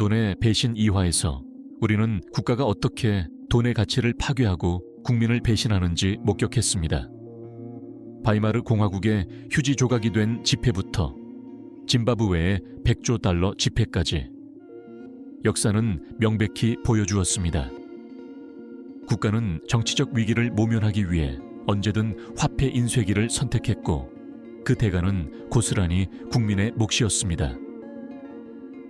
돈의 배신 이화에서 우리는 국가가 어떻게 돈의 가치를 파괴하고 국민을 배신하는지 목격했습니다. 바이마르 공화국의 휴지 조각이 된 지폐부터 짐바브웨의 100조 달러 지폐까지 역사는 명백히 보여주었습니다. 국가는 정치적 위기를 모면하기 위해 언제든 화폐 인쇄기를 선택했고 그 대가는 고스란히 국민의 몫이었습니다.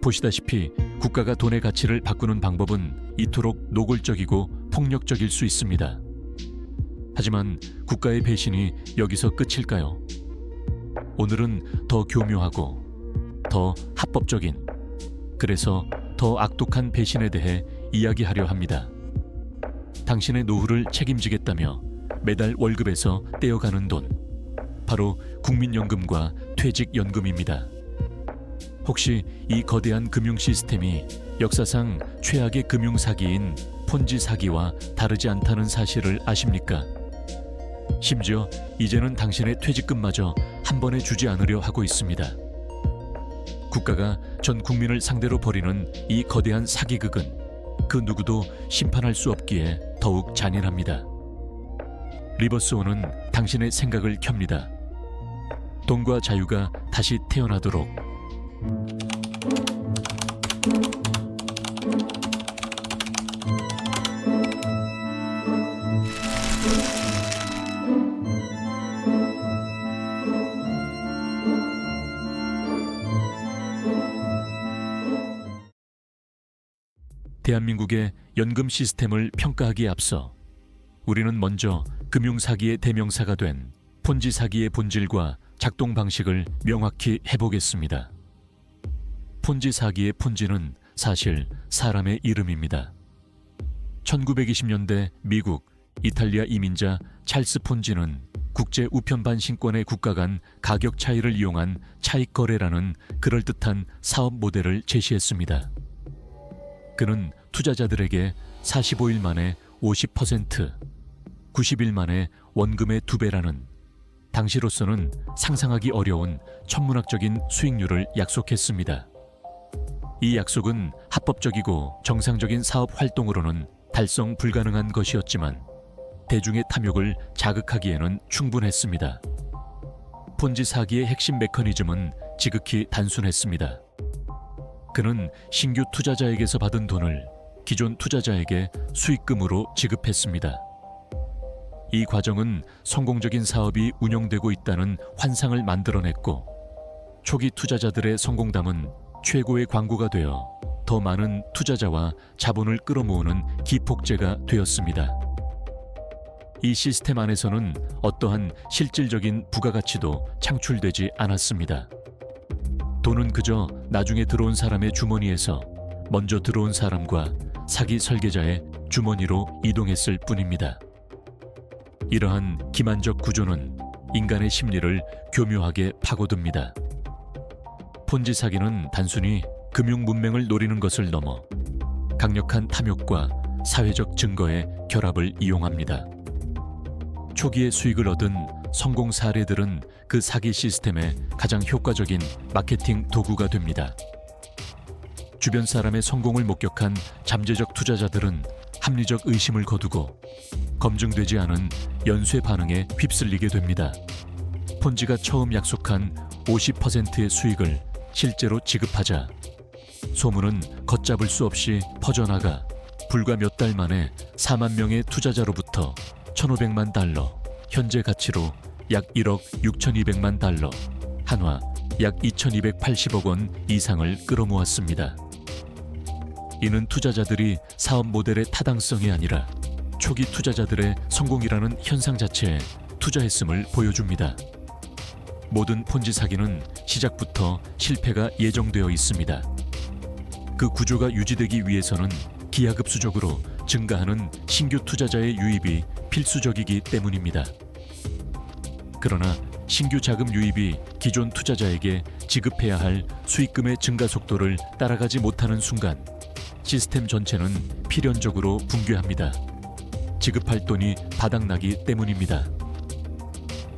보시다시피 국가가 돈의 가치를 바꾸는 방법은 이토록 노골적이고 폭력적일 수 있습니다. 하지만 국가의 배신이 여기서 끝일까요? 오늘은 더 교묘하고 더 합법적인, 그래서 더 악독한 배신에 대해 이야기하려 합니다. 당신의 노후를 책임지겠다며 매달 월급에서 떼어가는 돈, 바로 국민연금과 퇴직연금입니다. 혹시 이 거대한 금융 시스템이 역사상 최악의 금융 사기인 폰지 사기와 다르지 않다는 사실을 아십니까? 심지어 이제는 당신의 퇴직금마저 한 번에 주지 않으려 하고 있습니다. 국가가 전 국민을 상대로 벌이는 이 거대한 사기극은 그 누구도 심판할 수 없기에 더욱 잔인합니다. 리버스온은 당신의 생각을 켭니다. 돈과 자유가 다시 태어나도록. 대한민국의 연금 시스템을 평가하기에 앞서 우리는 먼저 금융사기의 대명사가 된 폰지 사기의 본질과 작동 방식을 명확히 해보겠습니다. 폰지 사기의 폰지는 사실 사람의 이름입니다. 1920년대 미국, 이탈리아 이민자 찰스 폰지는 국제 우편 반신권의 국가 간 가격 차이를 이용한 차익 거래라는 그럴듯한 사업 모델을 제시했습니다. 그는 투자자들에게 45일 만에 50%, 90일 만에 원금의 2배라는 당시로서는 상상하기 어려운 천문학적인 수익률을 약속했습니다. 이 약속은 합법적이고 정상적인 사업 활동으로는 달성 불가능한 것이었지만 대중의 탐욕을 자극하기에는 충분했습니다. 폰지 사기의 핵심 메커니즘은 지극히 단순했습니다. 그는 신규 투자자에게서 받은 돈을 기존 투자자에게 수익금으로 지급했습니다. 이 과정은 성공적인 사업이 운영되고 있다는 환상을 만들어냈고 초기 투자자들의 성공담은 최고의 광고가 되어 더 많은 투자자와 자본을 끌어모으는 기폭제가 되었습니다. 이 시스템 안에서는 어떠한 실질적인 부가가치도 창출되지 않았습니다. 돈은 그저 나중에 들어온 사람의 주머니에서 먼저 들어온 사람과 사기 설계자의 주머니로 이동했을 뿐입니다. 이러한 기만적 구조는 인간의 심리를 교묘하게 파고듭니다. 폰지 사기는 단순히 금융 문맹을 노리는 것을 넘어 강력한 탐욕과 사회적 증거의 결합을 이용합니다. 초기에 수익을 얻은 성공 사례들은 그 사기 시스템의 가장 효과적인 마케팅 도구가 됩니다. 주변 사람의 성공을 목격한 잠재적 투자자들은 합리적 의심을 거두고 검증되지 않은 연쇄 반응에 휩쓸리게 됩니다. 폰지가 처음 약속한 50%의 수익을 실제로 지급하자 소문은 걷잡을 수 없이 퍼져나가 불과 몇 달 만에 4만 명의 투자자로부터 1,500만 달러, 현재 가치로 약 1억 6,200만 달러, 한화 약 2,280억 원 이상을 끌어모았습니다. 이는 투자자들이 사업 모델의 타당성이 아니라 초기 투자자들의 성공이라는 현상 자체에 투자했음을 보여줍니다. 모든 폰지 사기는 시작부터 실패가 예정되어 있습니다. 그 구조가 유지되기 위해서는 기하급수적으로 증가하는 신규 투자자의 유입이 필수적이기 때문입니다. 그러나 신규 자금 유입이 기존 투자자에게 지급해야 할 수익금의 증가 속도를 따라가지 못하는 순간 시스템 전체는 필연적으로 붕괴합니다. 지급할 돈이 바닥나기 때문입니다.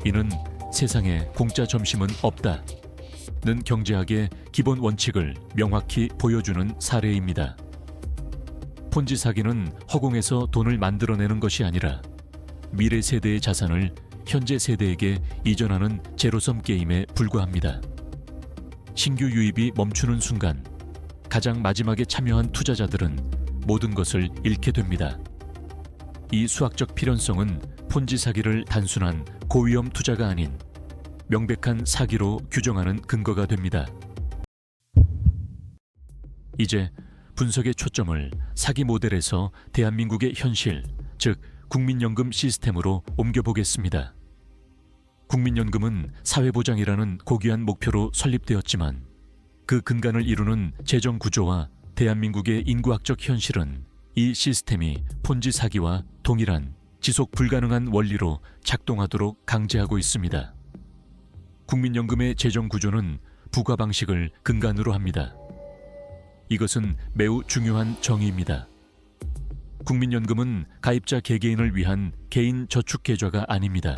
이는 세상에 공짜 점심은 없다, 경제학의 기본 원칙을 명확히 보여주는 사례입니다. 폰지 사기는 허공에서 돈을 만들어내는 것이 아니라 미래 세대의 자산을 현재 세대에게 이전하는 제로섬 게임에 불과합니다. 신규 유입이 멈추는 순간 가장 마지막에 참여한 투자자들은 모든 것을 잃게 됩니다. 이 수학적 필연성은 폰지 사기를 단순한 고위험 투자가 아닌 명백한 사기로 규정하는 근거가 됩니다. 이제 분석의 초점을 사기 모델에서 대한민국의 현실, 즉 국민연금 시스템으로 옮겨보겠습니다. 국민연금은 사회보장이라는 고귀한 목표로 설립되었지만 그 근간을 이루는 재정 구조와 대한민국의 인구학적 현실은 이 시스템이 폰지 사기와 동일한 지속 불가능한 원리로 작동하도록 강제하고 있습니다. 국민연금의 재정 구조는 부과 방식을 근간으로 합니다. 이것은 매우 중요한 정의입니다. 국민연금은 가입자 개개인을 위한 개인 저축 계좌가 아닙니다.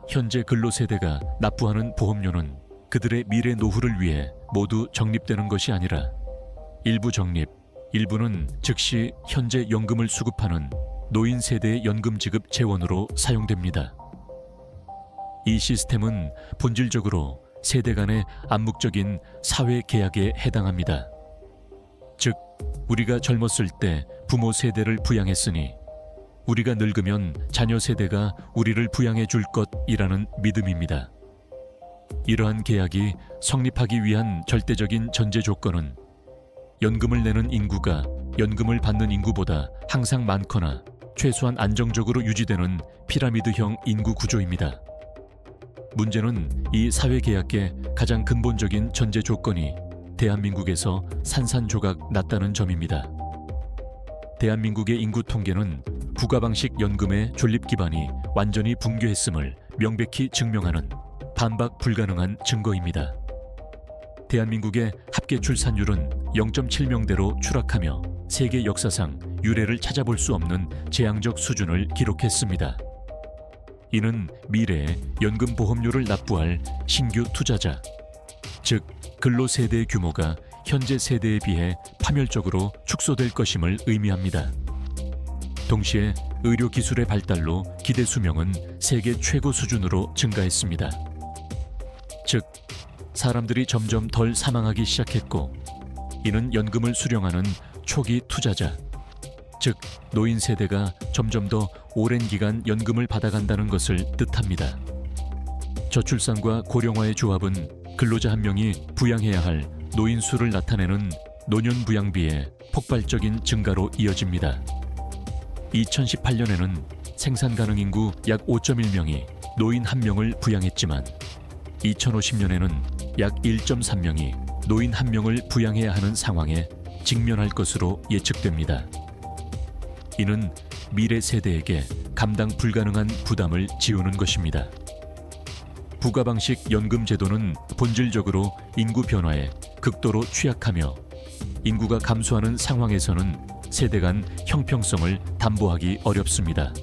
현재 근로세대가 납부하는 보험료는 그들의 미래 노후를 위해 모두 적립되는 것이 아니라 일부 적립, 일부는 즉시 현재 연금을 수급하는 노인 세대의 연금 지급 재원으로 사용됩니다. 이 시스템은 본질적으로 세대 간의 암묵적인 사회 계약에 해당합니다. 즉, 우리가 젊었을 때 부모 세대를 부양했으니 우리가 늙으면 자녀 세대가 우리를 부양해 줄 것이라는 믿음입니다. 이러한 계약이 성립하기 위한 절대적인 전제 조건은 연금을 내는 인구가 연금을 받는 인구보다 항상 많거나 최소한 안정적으로 유지되는 피라미드형 인구 구조입니다. 문제는 이 사회계약의 가장 근본적인 전제 조건이 대한민국에서 산산조각 났다는 점입니다. 대한민국의 인구 통계는 부가방식 연금의 존립 기반이 완전히 붕괴했음을 명백히 증명하는 반박 불가능한 증거입니다. 대한민국의 합계 출산율은 0.7명대로 추락하며 세계 역사상 유례를 찾아볼 수 없는 재앙적 수준을 기록했습니다. 이는 미래에 연금 보험료를 납부할 신규 투자자, 즉 근로세대의 규모가 현재 세대에 비해 파멸적으로 축소될 것임을 의미합니다. 동시에 의료기술의 발달로 기대 수명은 세계 최고 수준으로 증가했습니다. 즉, 사람들이 점점 덜 사망하기 시작했고, 이는 연금을 수령하는 초기 투자자, 즉 노인 세대가 점점 더 오랜 기간 연금을 받아간다는 것을 뜻합니다. 저출산과 고령화의 조합은 근로자 한 명이 부양해야 할 노인 수를 나타내는 노년 부양비의 폭발적인 증가로 이어집니다. 2018년에는 생산 가능 인구 약 5.1명이 노인 1명을 부양했지만 2050년에는 약 1.3명이 노인 1명을 부양해야 하는 상황에 직면할 것으로 예측됩니다. 이는 미래 세대에게 감당 불가능한 부담을 지우는 것입니다. 부가방식 연금 제도는 본질적으로 인구 변화에 극도로 취약하며 인구가 감소하는 상황에서는 세대 간 형평성을 담보하기 어렵습니다.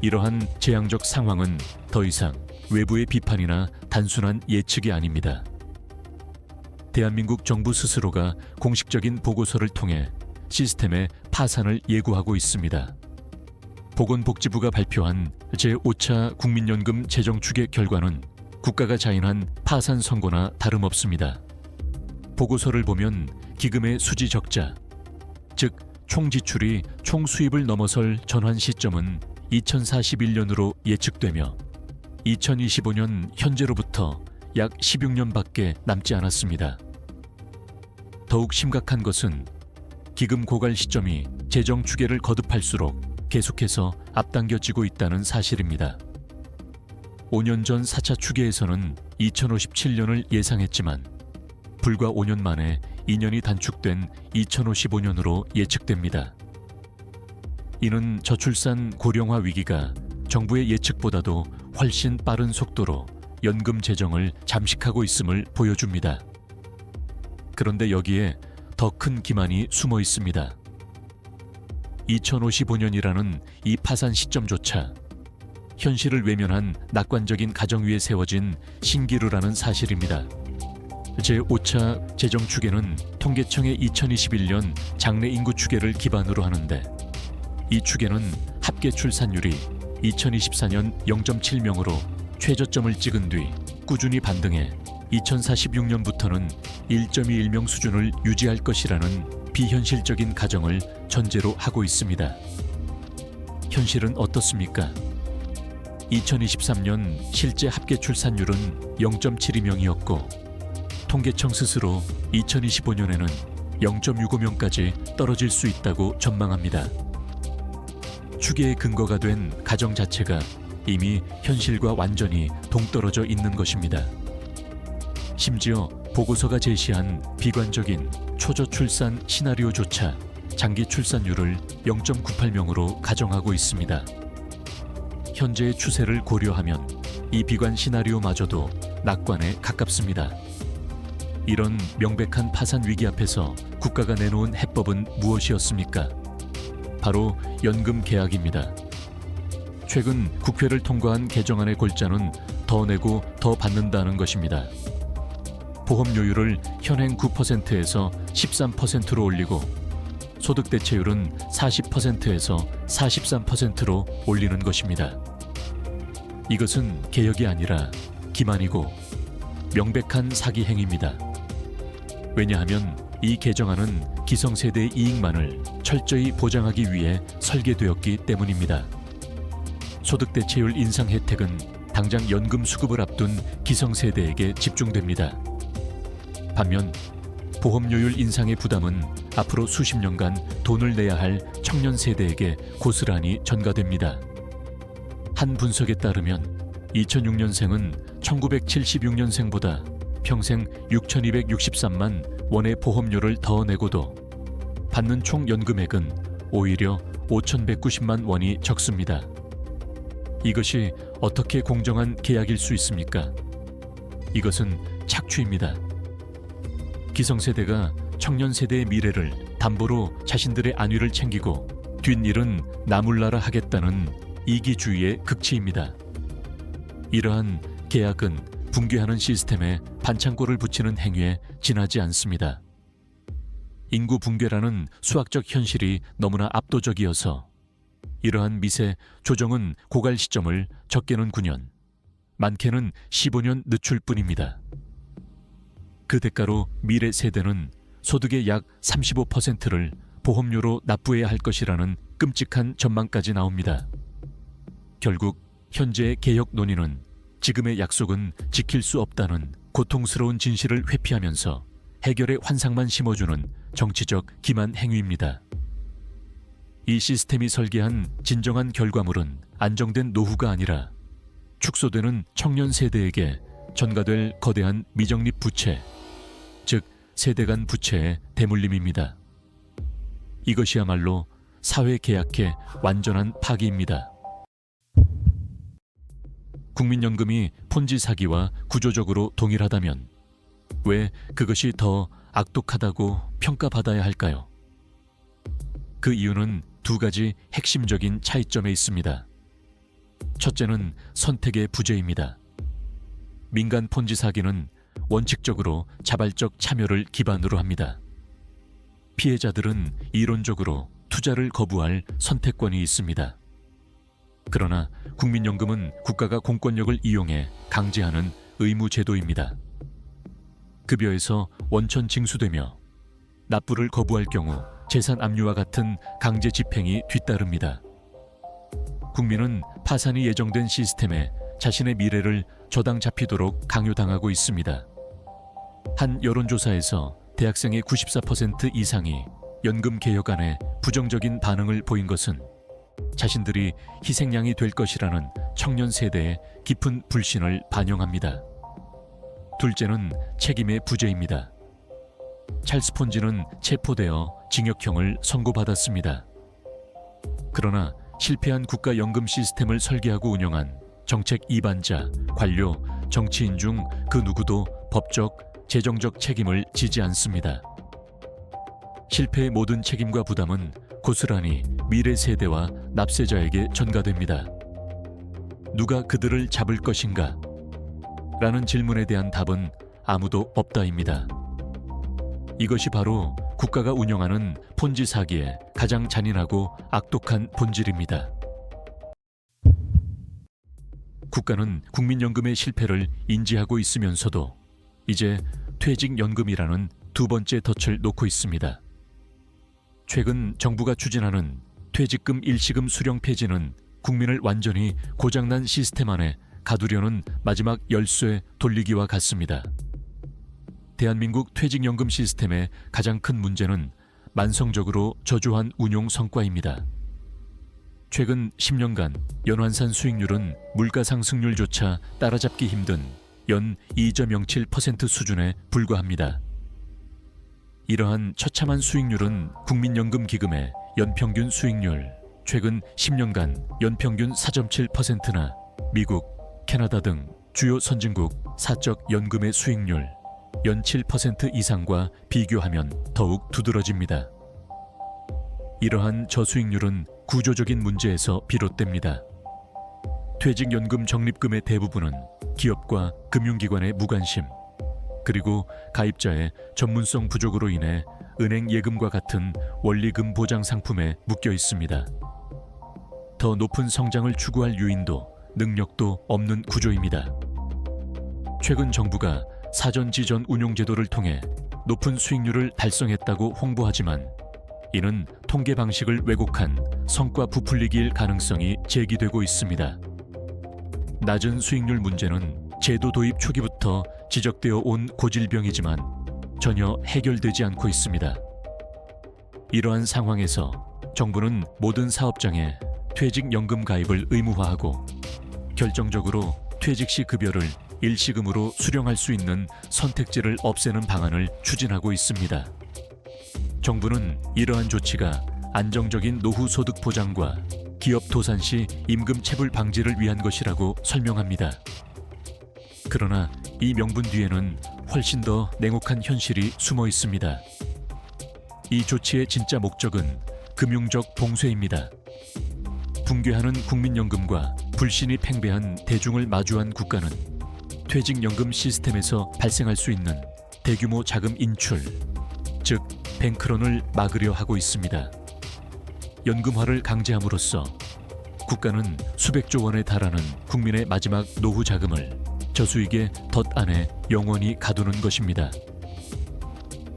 이러한 재앙적 상황은 더 이상 외부의 비판이나 단순한 예측이 아닙니다. 대한민국 정부 스스로가 공식적인 보고서를 통해 시스템의 파산을 예고하고 있습니다. 보건복지부가 발표한 제5차 국민연금 재정추계 결과는 국가가 자인한 파산 선고나 다름없습니다. 보고서를 보면 기금의 수지 적자, 즉 총 지출이 총 수입을 넘어설 전환 시점은 2041년으로 예측되며 2025년 현재로부터 약 16년밖에 남지 않았습니다. 더욱 심각한 것은 기금 고갈 시점이 재정 추계를 거듭할수록 계속해서 앞당겨지고 있다는 사실입니다. 5년 전 4차 추계에서는 2057년을 예상했지만 불과 5년 만에 2년이 단축된 2055년으로 예측됩니다. 이는 저출산 고령화 위기가 정부의 예측보다도 훨씬 빠른 속도로 연금 재정을 잠식하고 있음을 보여줍니다. 그런데 여기에 더 큰 기만이 숨어 있습니다. 2055년이라는 이 파산 시점조차 현실을 외면한 낙관적인 가정 위에 세워진 신기루라는 사실입니다. 제5차 재정추계는 통계청의 2021년 장래 인구 추계를 기반으로 하는데, 이 추계는 합계 출산율이 2024년 0.7명으로 최저점을 찍은 뒤 꾸준히 반등해 2046년부터는 1.21명 수준을 유지할 것이라는 비현실적인 가정을 전제로 하고 있습니다. 현실은 어떻습니까? 2023년 실제 합계 출산율은 0.72명이었고 통계청 스스로 2025년에는 0.65명까지 떨어질 수 있다고 전망합니다. 추계의 근거가 된 가정 자체가 이미 현실과 완전히 동떨어져 있는 것입니다. 심지어 보고서가 제시한 비관적인 초저출산 시나리오조차 장기 출산율을 0.98명으로 가정하고 있습니다. 현재의 추세를 고려하면 이 비관 시나리오마저도 낙관에 가깝습니다. 이런 명백한 파산 위기 앞에서 국가가 내놓은 해법은 무엇이었습니까? 바로 연금 개혁입니다. 최근 국회를 통과한 개정안의 골자는 더 내고 더 받는다는 것입니다. 보험료율을 현행 9%에서 13%로 올리고 소득 대체율은 40%에서 43%로 올리는 것입니다. 이것은 개혁이 아니라 기만이고 명백한 사기 행위입니다. 왜냐하면 이 개정안은 기성세대의 이익만을 철저히 보장하기 위해 설계되었기 때문입니다. 소득 대체율 인상 혜택은 당장 연금 수급을 앞둔 기성세대에게 집중됩니다. 반면 보험료율 인상의 부담은 앞으로 수십 년간 돈을 내야 할 청년 세대에게 고스란히 전가됩니다. 한 분석에 따르면 2006년생은 1976년생보다 평생 6,263만 원의 보험료를 더 내고도 받는 총 연금액은 오히려 5,190만 원이 적습니다. 이것이 어떻게 공정한 계약일 수 있습니까? 이것은 착취입니다. 기성세대가 청년세대의 미래를 담보로 자신들의 안위를 챙기고 뒷일은 나몰라라 하겠다는 이기주의의 극치입니다. 이러한 계약은 붕괴하는 시스템에 반창고를 붙이는 행위에 지나지 않습니다. 인구 붕괴라는 수학적 현실이 너무나 압도적이어서 이러한 미세 조정은 고갈 시점을 적게는 9년, 많게는 15년 늦출 뿐입니다. 그 대가로 미래 세대는 소득의 약 35%를 보험료로 납부해야 할 것이라는 끔찍한 전망까지 나옵니다. 결국 현재의 개혁 논의는 지금의 약속은 지킬 수 없다는 고통스러운 진실을 회피하면서 해결의 환상만 심어주는 정치적 기만 행위입니다. 이 시스템이 설계한 진정한 결과물은 안정된 노후가 아니라 축소되는 청년 세대에게 전가될 거대한 미적립 부채, 즉 세대 간 부채의 대물림입니다. 이것이야말로 사회 계약의 완전한 파기입니다. 국민연금이 폰지 사기와 구조적으로 동일하다면 왜 그것이 더 악독하다고 평가받아야 할까요? 그 이유는 두 가지 핵심적인 차이점에 있습니다. 첫째는 선택의 부재입니다. 민간 폰지 사기는 원칙적으로 자발적 참여를 기반으로 합니다. 피해자들은 이론적으로 투자를 거부할 선택권이 있습니다. 그러나 국민연금은 국가가 공권력을 이용해 강제하는 의무제도입니다. 급여에서 원천 징수되며 납부를 거부할 경우 재산 압류와 같은 강제 집행이 뒤따릅니다. 국민은 파산이 예정된 시스템에 자신의 미래를 저당 잡히도록 강요당하고 있습니다. 한 여론조사에서 대학생의 94% 이상이 연금 개혁안에 부정적인 반응을 보인 것은 자신들이 희생양이 될 것이라는 청년 세대의 깊은 불신을 반영합니다. 둘째는 책임의 부재입니다. 찰스 폰지는 체포되어 징역형을 선고받았습니다. 그러나 실패한 국가연금 시스템을 설계하고 운영한 정책 이반자, 관료, 정치인 중 그 누구도 법적, 재정적 책임을 지지 않습니다. 실패의 모든 책임과 부담은 고스란히 미래 세대와 납세자에게 전가됩니다. 누가 그들을 잡을 것인가? 라는 질문에 대한 답은 아무도 없다입니다. 이것이 바로 국가가 운영하는 폰지 사기의 가장 잔인하고 악독한 본질입니다. 국가는 국민연금의 실패를 인지하고 있으면서도 이제 퇴직연금이라는 두 번째 덫을 놓고 있습니다. 최근 정부가 추진하는 퇴직금 일시금 수령 폐지는 국민을 완전히 고장난 시스템 안에 가두려는 마지막 열쇠 돌리기와 같습니다. 대한민국 퇴직연금 시스템의 가장 큰 문제는 만성적으로 저조한 운용 성과입니다. 최근 10년간 연환산 수익률은 물가 상승률조차 따라잡기 힘든 연 2.07% 수준에 불과합니다. 이러한 처참한 수익률은 국민연금기금의 연평균 수익률, 최근 10년간 연평균 4.7%나 미국, 캐나다 등 주요 선진국 사적 연금의 수익률 연 7% 이상과 비교하면 더욱 두드러집니다. 이러한 저수익률은 구조적인 문제에서 비롯됩니다. 퇴직연금 적립금의 대부분은 기업과 금융기관의 무관심, 그리고 가입자의 전문성 부족으로 인해 은행 예금과 같은 원리금 보장 상품에 묶여 있습니다. 더 높은 성장을 추구할 유인도, 능력도 없는 구조입니다. 최근 정부가 사전지전 운용제도를 통해 높은 수익률을 달성했다고 홍보하지만 이는 통계 방식을 왜곡한 성과 부풀리기일 가능성이 제기되고 있습니다. 낮은 수익률 문제는 제도 도입 초기부터 지적되어 온 고질병이지만 전혀 해결되지 않고 있습니다. 이러한 상황에서 정부는 모든 사업장에 퇴직연금 가입을 의무화하고 결정적으로 퇴직 시 급여를 일시금으로 수령할 수 있는 선택지를 없애는 방안을 추진하고 있습니다. 정부는 이러한 조치가 안정적인 노후 소득 보장과 기업 도산 시 임금 체불 방지를 위한 것이라고 설명합니다. 그러나 이 명분 뒤에는 훨씬 더 냉혹한 현실이 숨어 있습니다. 이 조치의 진짜 목적은 금융적 봉쇄입니다. 붕괴하는 국민연금과 불신이 팽배한 대중을 마주한 국가는 퇴직연금 시스템에서 발생할 수 있는 대규모 자금 인출, 즉 뱅크런을 막으려 하고 있습니다. 연금화를 강제함으로써 국가는 수백조 원에 달하는 국민의 마지막 노후 자금을 저수익의 덫 안에 영원히 가두는 것입니다.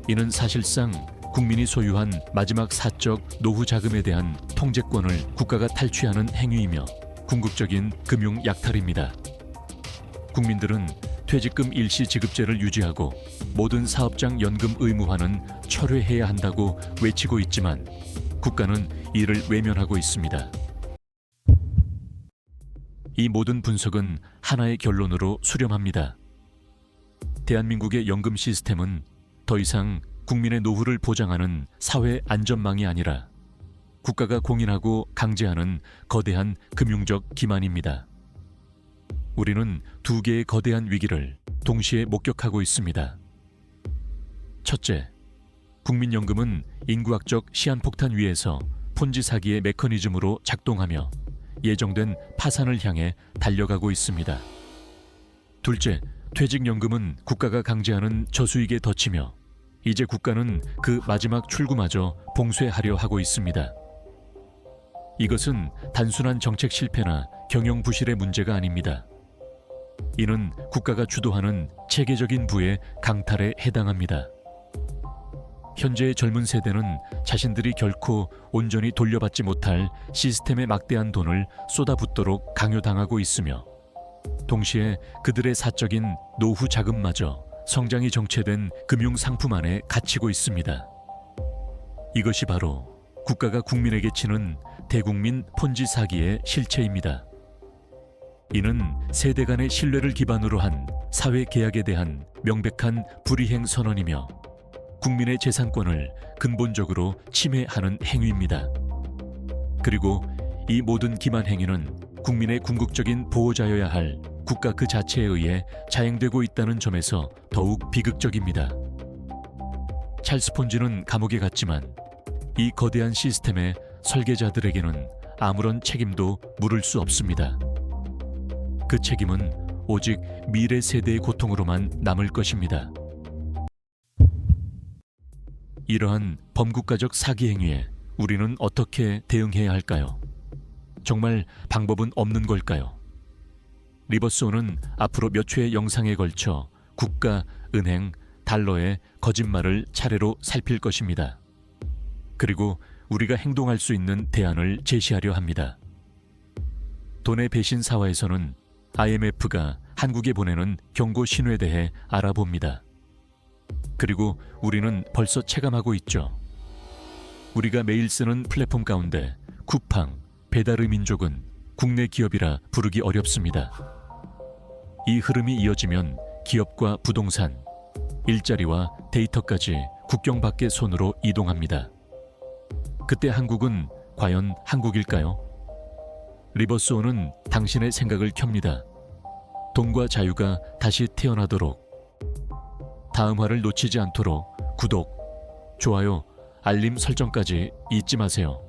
이는 사실상 국민이 소유한 마지막 사적 노후 자금에 대한 통제권을 국가가 탈취하는 행위이며 궁극적인 금융 약탈입니다. 국민들은 퇴직금 일시 지급제를 유지하고 모든 사업장 연금 의무화는 철회해야 한다고 외치고 있지만 국가는 이를 외면하고 있습니다. 이 모든 분석은 하나의 결론으로 수렴합니다. 대한민국의 연금 시스템은 더 이상 국민의 노후를 보장하는 사회 안전망이 아니라 국가가 공인하고 강제하는 거대한 금융적 기만입니다. 우리는 두 개의 거대한 위기를 동시에 목격하고 있습니다. 첫째, 국민연금은 인구학적 시한폭탄 위에서 폰지 사기의 메커니즘으로 작동하며 예정된 파산을 향해 달려가고 있습니다. 둘째, 퇴직연금은 국가가 강제하는 저수익에 덫이며 이제 국가는 그 마지막 출구마저 봉쇄하려 하고 있습니다. 이것은 단순한 정책 실패나 경영 부실의 문제가 아닙니다. 이는 국가가 주도하는 체계적인 부의 강탈에 해당합니다. 현재의 젊은 세대는 자신들이 결코 온전히 돌려받지 못할 시스템에 막대한 돈을 쏟아붓도록 강요당하고 있으며 동시에 그들의 사적인 노후 자금마저 성장이 정체된 금융 상품 안에 갇히고 있습니다. 이것이 바로 국가가 국민에게 치는 대국민 폰지 사기의 실체입니다. 이는 세대 간의 신뢰를 기반으로 한 사회 계약에 대한 명백한 불이행 선언이며 국민의 재산권을 근본적으로 침해하는 행위입니다. 그리고 이 모든 기만 행위는 국민의 궁극적인 보호자여야 할 국가 그 자체에 의해 자행되고 있다는 점에서 더욱 비극적입니다. 찰스 폰지는 감옥에 갔지만 이 거대한 시스템의 설계자들에게는 아무런 책임도 물을 수 없습니다. 그 책임은 오직 미래 세대의 고통으로만 남을 것입니다. 이러한 범국가적 사기 행위에 우리는 어떻게 대응해야 할까요? 정말 방법은 없는 걸까요? 리버스온은 앞으로 몇 회의 영상에 걸쳐 국가, 은행, 달러의 거짓말을 차례로 살필 것입니다. 그리고 우리가 행동할 수 있는 대안을 제시하려 합니다. 돈의 배신 사화에서는 IMF가 한국에 보내는 경고 신호에 대해 알아봅니다. 그리고 우리는 벌써 체감하고 있죠. 우리가 매일 쓰는 플랫폼 가운데 쿠팡, 배달의 민족은 국내 기업이라 부르기 어렵습니다. 이 흐름이 이어지면 기업과 부동산, 일자리와 데이터까지 국경 밖의 손으로 이동합니다. 그때 한국은 과연 한국일까요? 리버스온은 당신의 생각을 켭니다. 돈과 자유가 다시 태어나도록. 다음 화를 놓치지 않도록 구독, 좋아요, 알림 설정까지 잊지 마세요.